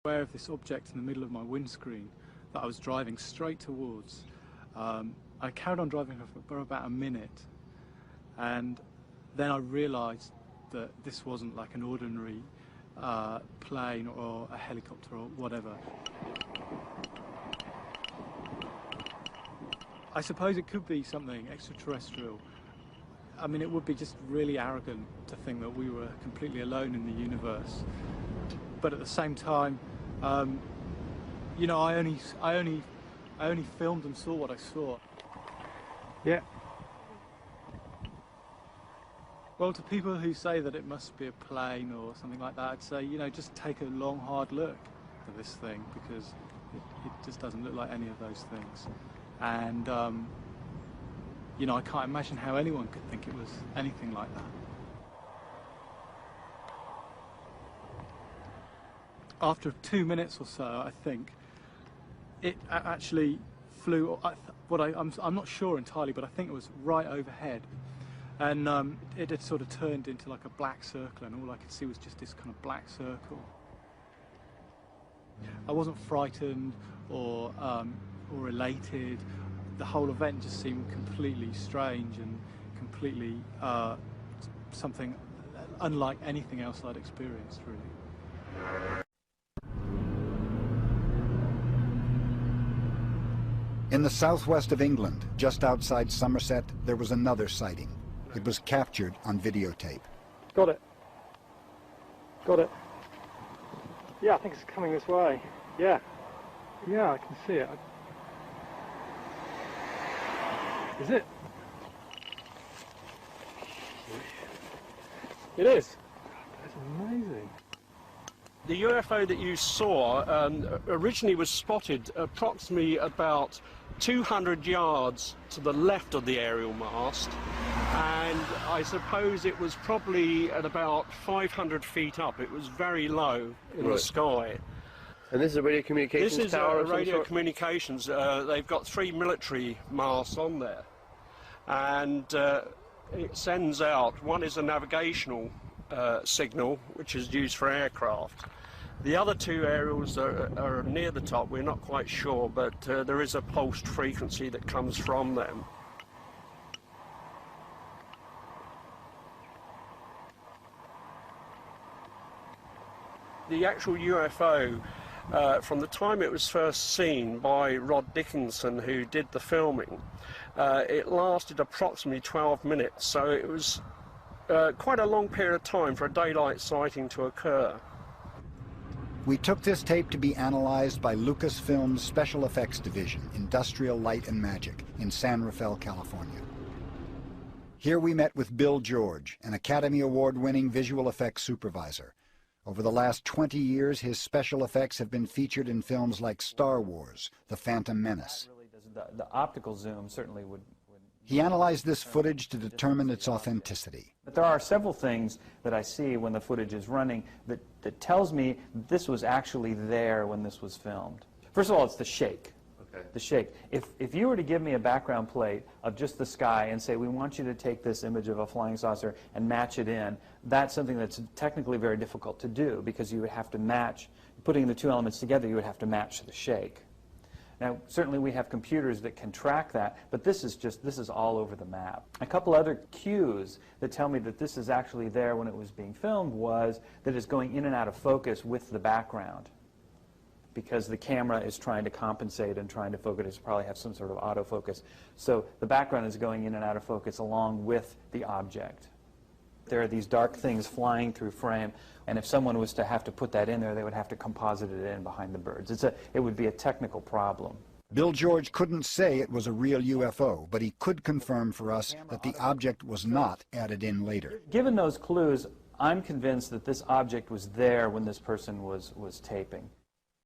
aware of this object in the middle of my windscreen that I was driving straight towards. I carried on driving for about a minute, and then I realised that this wasn't like an ordinary plane or a helicopter or whatever. I suppose it could be something extraterrestrial. I mean, it would be just really arrogant to think that we were completely alone in the universe. But at the same time, you know, I only filmed and saw what I saw. Yeah. Well, to people who say that it must be a plane or something like that, I'd say, you know, just take a long, hard look at this thing, because it just doesn't look like any of those things. And, you know, I can't imagine how anyone could think it was anything like that. After 2 minutes or so, I think, it actually flew, I'm not sure entirely, but I think it was right overhead. And it had sort of turned into like a black circle, and all I could see was just this kind of black circle. I wasn't frightened or elated. The whole event just seemed completely strange and completely something unlike anything else I'd experienced, really. In the southwest of England, just outside Somerset, there was another sighting. It was captured on videotape. Got it. Got it. Yeah, I think it's coming this way. Yeah. Yeah, I can see it. Is it? It is. That's amazing. The UFO that you saw originally was spotted approximately about 200 yards to the left of the aerial mast, and I suppose it was probably at about 500 feet up. It was very low in the sky. And this is a radio communications tower? This is radio communications. They've got 3 military masts on there, and it sends out, one is a navigational signal, which is used for aircraft. The other 2 aerials are near the top. We're not quite sure, but there is a pulsed frequency that comes from them. The actual UFO, from the time it was first seen by Rod Dickinson, who did the filming, it lasted approximately 12 minutes, so it was quite a long period of time for a daylight sighting to occur. We took this tape to be analyzed by Lucasfilm's Special Effects Division, Industrial Light and Magic, in San Rafael, California. Here we met with Bill George, an Academy Award-winning visual effects supervisor. Over the last 20 years, his special effects have been featured in films like Star Wars, The Phantom Menace. The optical zoom certainly would... He analyzed this footage to determine its authenticity. But there are several things that I see when the footage is running that tells me this was actually there when this was filmed. First of all, it's the shake. Okay. The shake. If you were to give me a background plate of just the sky and say, we want you to take this image of a flying saucer and match it in, that's something that's technically very difficult to do, because you would have to match, putting the 2 elements together, you would have to match the shake. Now, certainly we have computers that can track that, but this is all over the map. A couple other cues that tell me that this is actually there when it was being filmed was that it's going in and out of focus with the background, because the camera is trying to compensate and trying to focus, probably have some sort of autofocus. So the background is going in and out of focus along with the object. There are these dark things flying through frame, and if someone was to have to put that in there, they would have to composite it in behind the birds. It would be a technical problem. Bill George couldn't say it was a real UFO, but he could confirm for us that the object was not added in later. Given those clues, I'm convinced that this object was there when this person was taping.